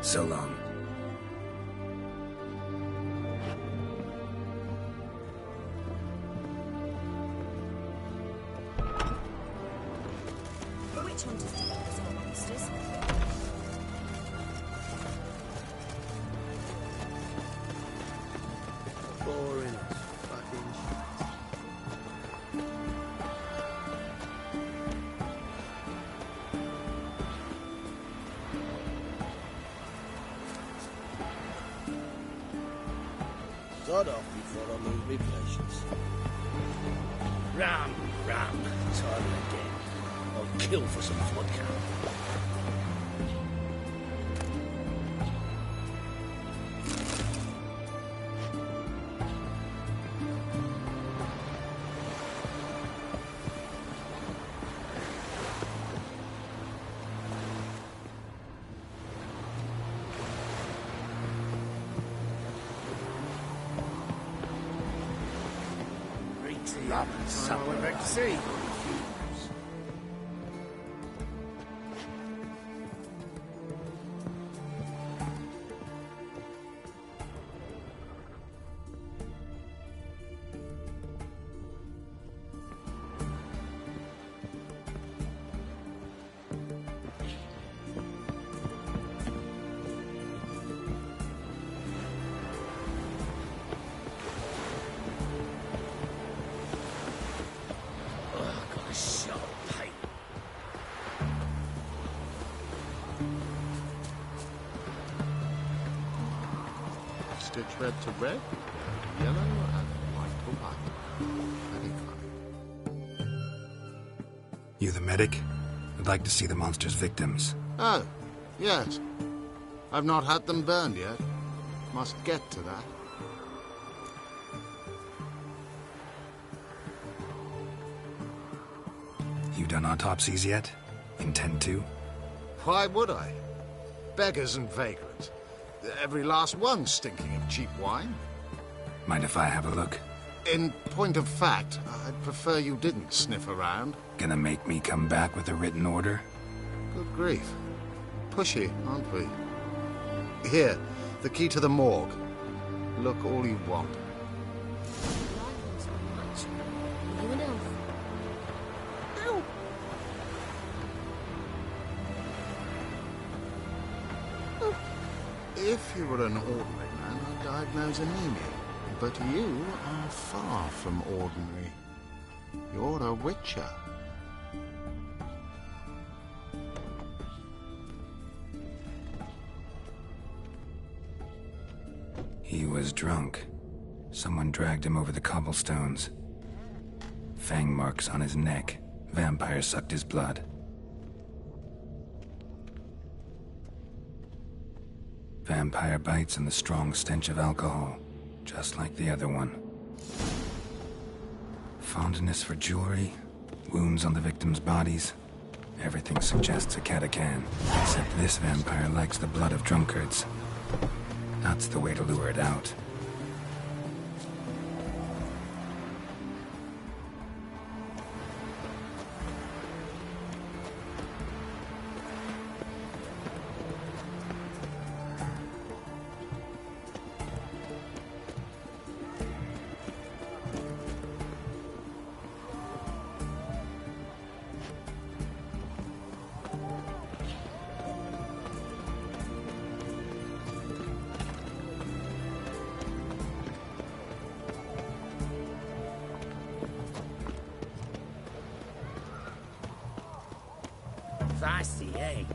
So long. The witch hunters do invisible monsters. Boring as fucking shit. Sod off before I lose my patience. Ram, time again. I'll kill for some vodka. Somewhere back to sea. Stitch red to red, yellow and white to white. Very fine. You the medic? I'd like to see the monster's victims. Oh, yes. I've not had them burned yet. Must get to that. You done autopsies yet? Intend to? Why would I? Beggars and vagrants. Every last one stinking of cheap wine. Mind if I have a look? In point of fact, I'd prefer you didn't sniff around. Gonna make me come back with a written order? Good grief. Pushy, aren't we? Here, the key to the morgue. Look all you want. Are you an elf? Ow! If you were an ordinary man, I'd diagnose anemia. But you are far from ordinary. You're a witcher. He was drunk. Someone dragged him over the cobblestones. Fang marks on his neck. Vampire sucked his blood. Vampire bites and the strong stench of alcohol, just like the other one. Fondness for jewelry, wounds on the victims' bodies. Everything suggests a catacan, except this vampire likes the blood of drunkards. That's the way to lure it out. Feisty, eh?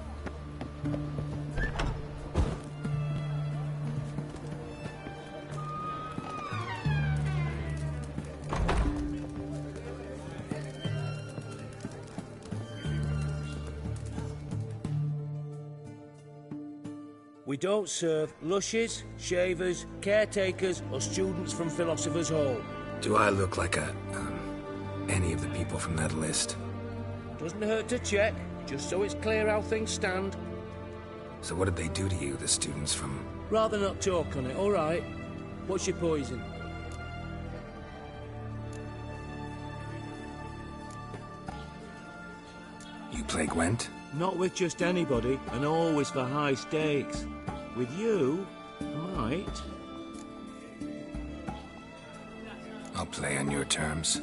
We don't serve lushes, shavers, caretakers, or students from Philosopher's Hall. Do I look like any of the people from that list? Doesn't hurt to check, just so it's clear how things stand. So what did they do to you, the students from... Rather not talk on it, all right? What's your poison? You play Gwent? Not with just anybody, and always for high stakes. With you, I might. I'll play on your terms.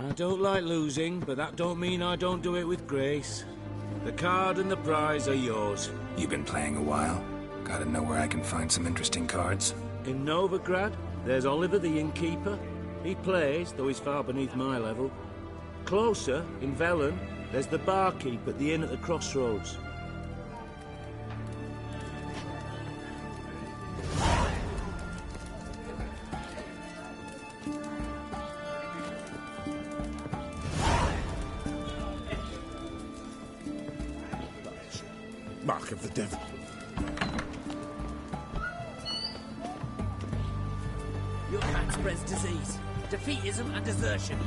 I don't like losing, but that don't mean I don't do it with grace. The card and the prize are yours. You've been playing a while? Gotta know where I can find some interesting cards? In Novigrad, there's Oliver the innkeeper. He plays, though he's far beneath my level. Closer, in Velen, there's the barkeep at the inn at the crossroads. Mark of the devil. Your kind spreads disease, defeatism and desertion.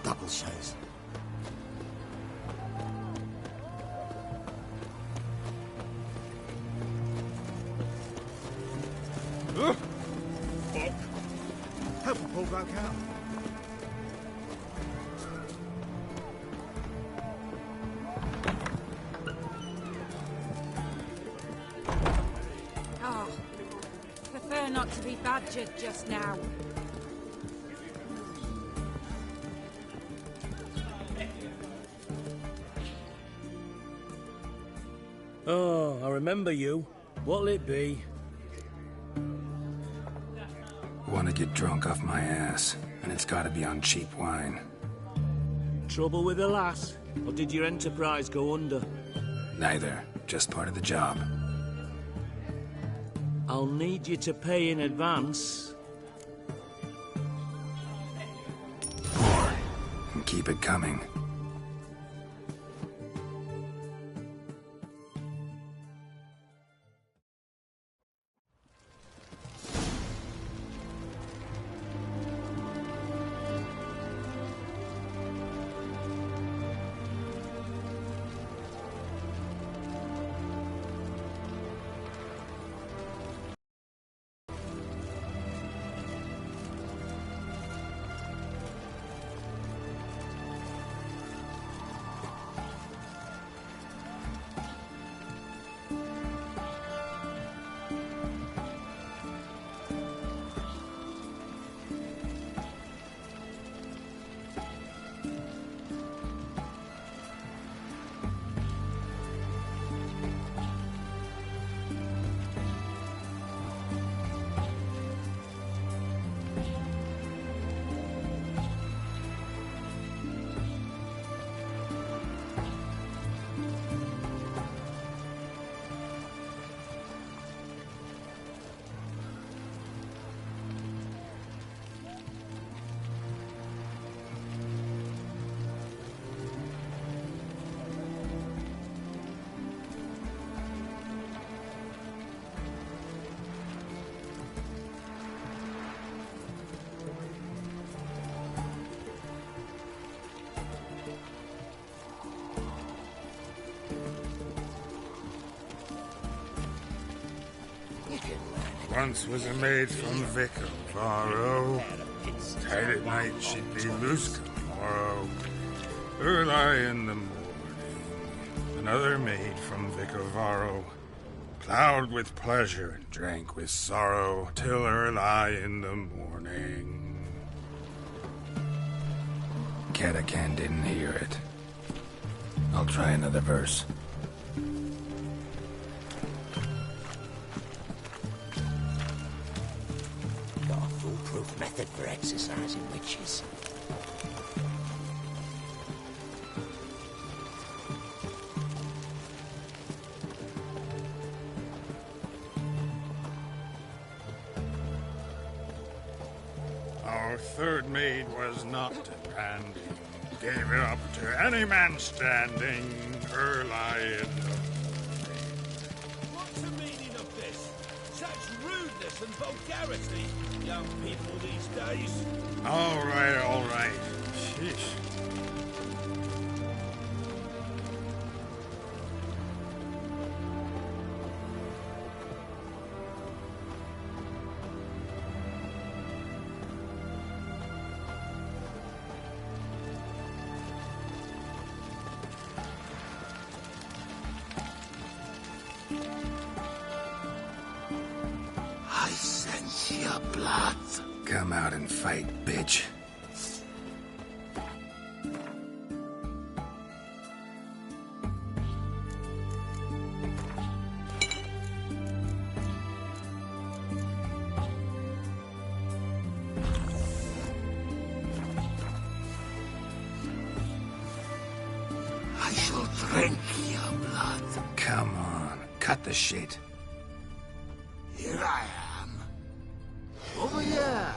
Double says. Help a poor broke out. Oh, prefer not to be badgered just now. Oh, I remember you. What'll it be? Want to get drunk off my ass, and it's gotta be on cheap wine. Trouble with the lass? Or did your enterprise go under? Neither. Just part of the job. I'll need you to pay in advance. Pour, and keep it coming. Once was a maid from Vic of Varro. Tight at night she'd be loose tomorrow. Early in the morning. Another maid from Vic of Varro. Plowed with pleasure and drank with sorrow till early in the morning. Catacan didn't hear it. I'll try another verse. Method for exercising witches. Our third maid was not demanding, gave it up to any man standing, early in the What's the meaning of this? Such rudeness and vulgarity, young people these days. All right. Sheesh. your blood. Come out and fight, bitch. I shall drink your blood. Come on, cut the shit. Here I am. Over here.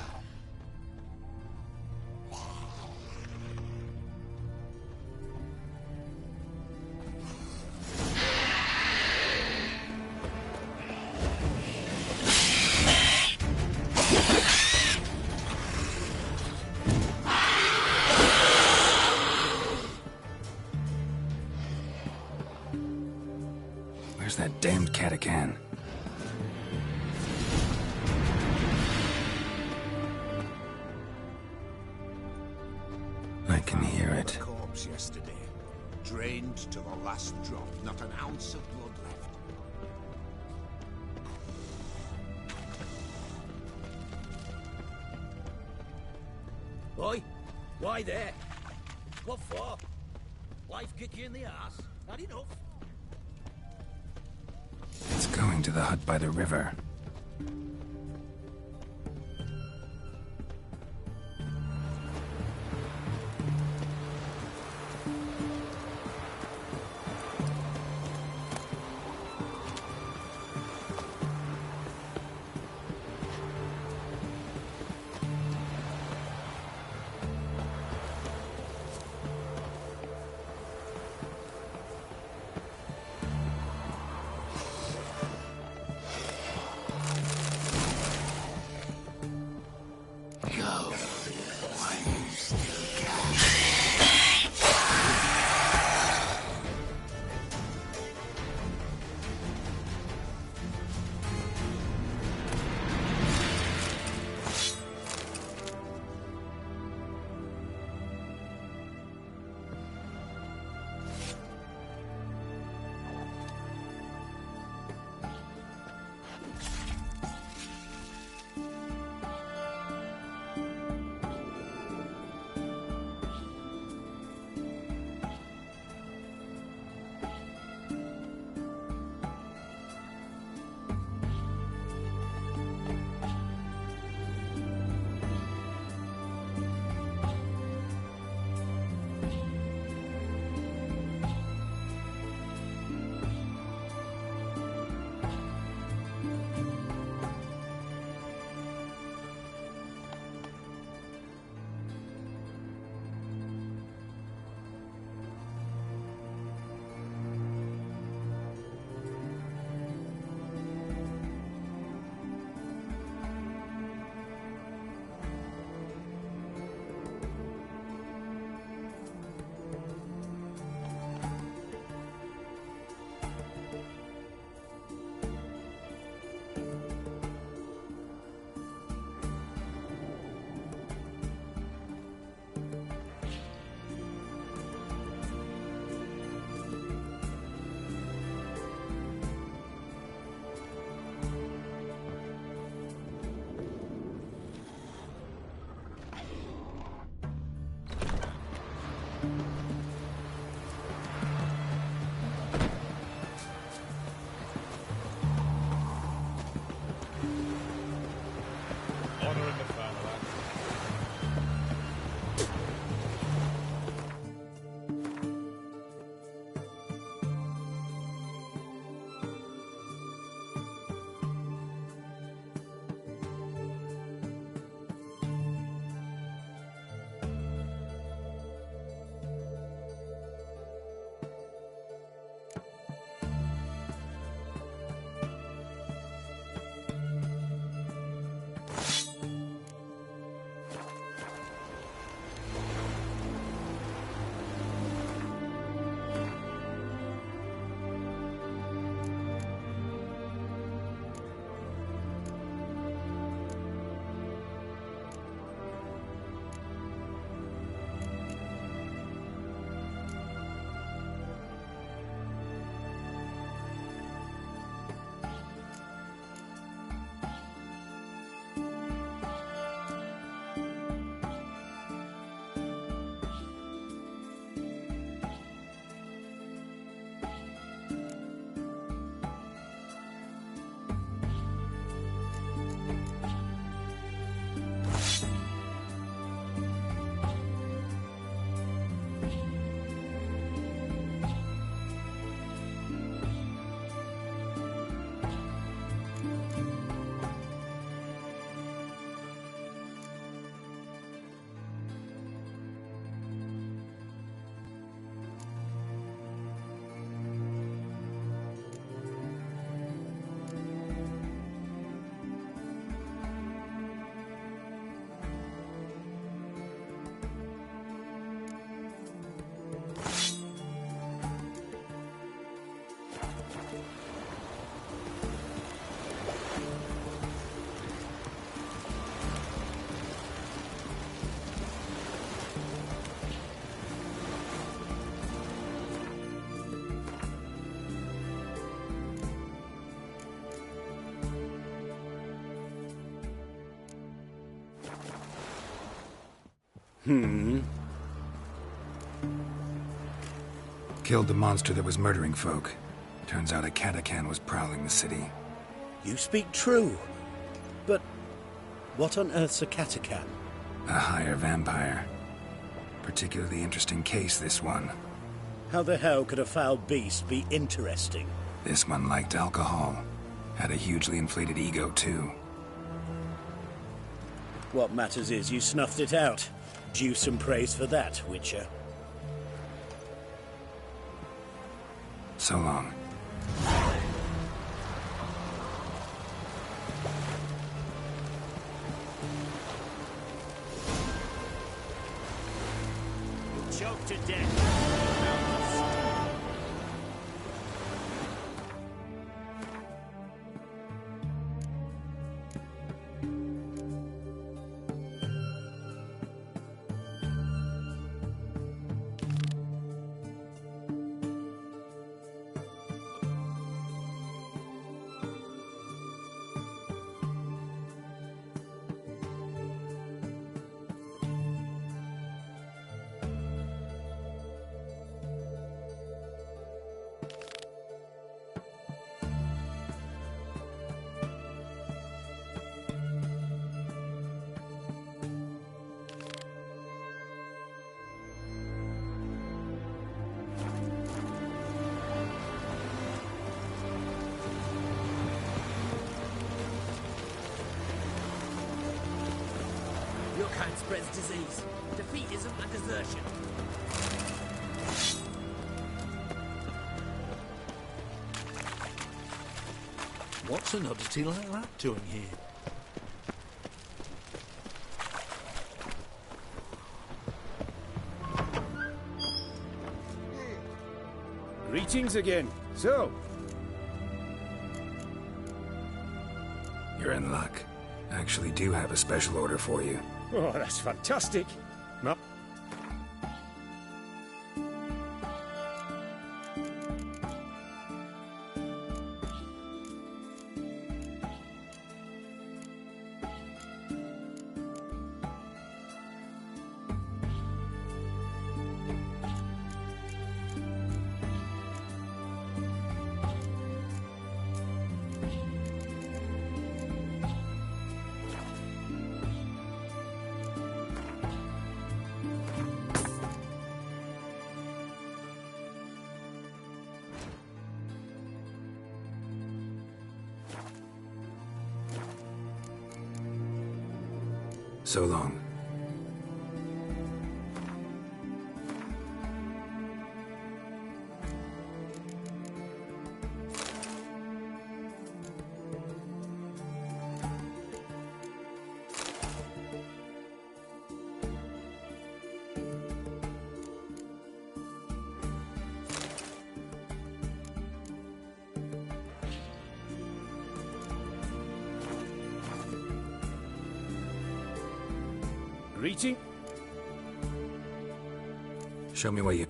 Where's that damned catachan? I can hear it. Corpse yesterday. Drained to the last drop. Not an ounce of blood left. Boy, why there? What for? Life kick you in the ass? Not enough. It's going to the hut by the river. Killed the monster that was murdering folk. Turns out a Katakan was prowling the city. You speak true. But what on earth's a Katakan? A higher vampire. Particularly interesting case, this one. How the hell could a foul beast be interesting? This one liked alcohol. Had a hugely inflated ego, too. What matters is you snuffed it out. Due some praise for that, Witcher. So long. Choked to death. Your kind spreads disease, defeatism and desertion. What's an oddity like that doing here? Greetings again. So, You're in luck. I actually do have a special order for you. oh, that's fantastic. No. So long. Greeting. Show me what you...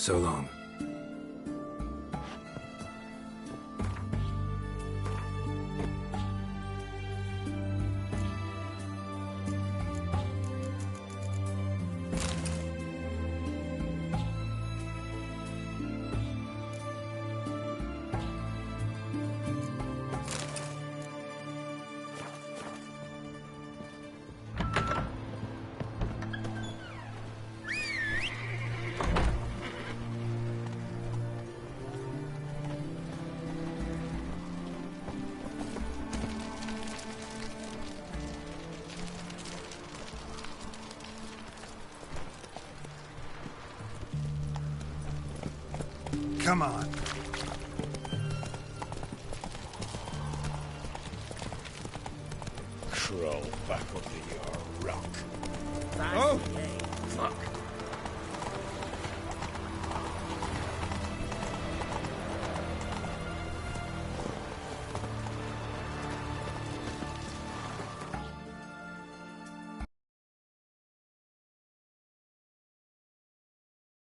So long. Come on. Crawl back under your rock. Oh! Fuck.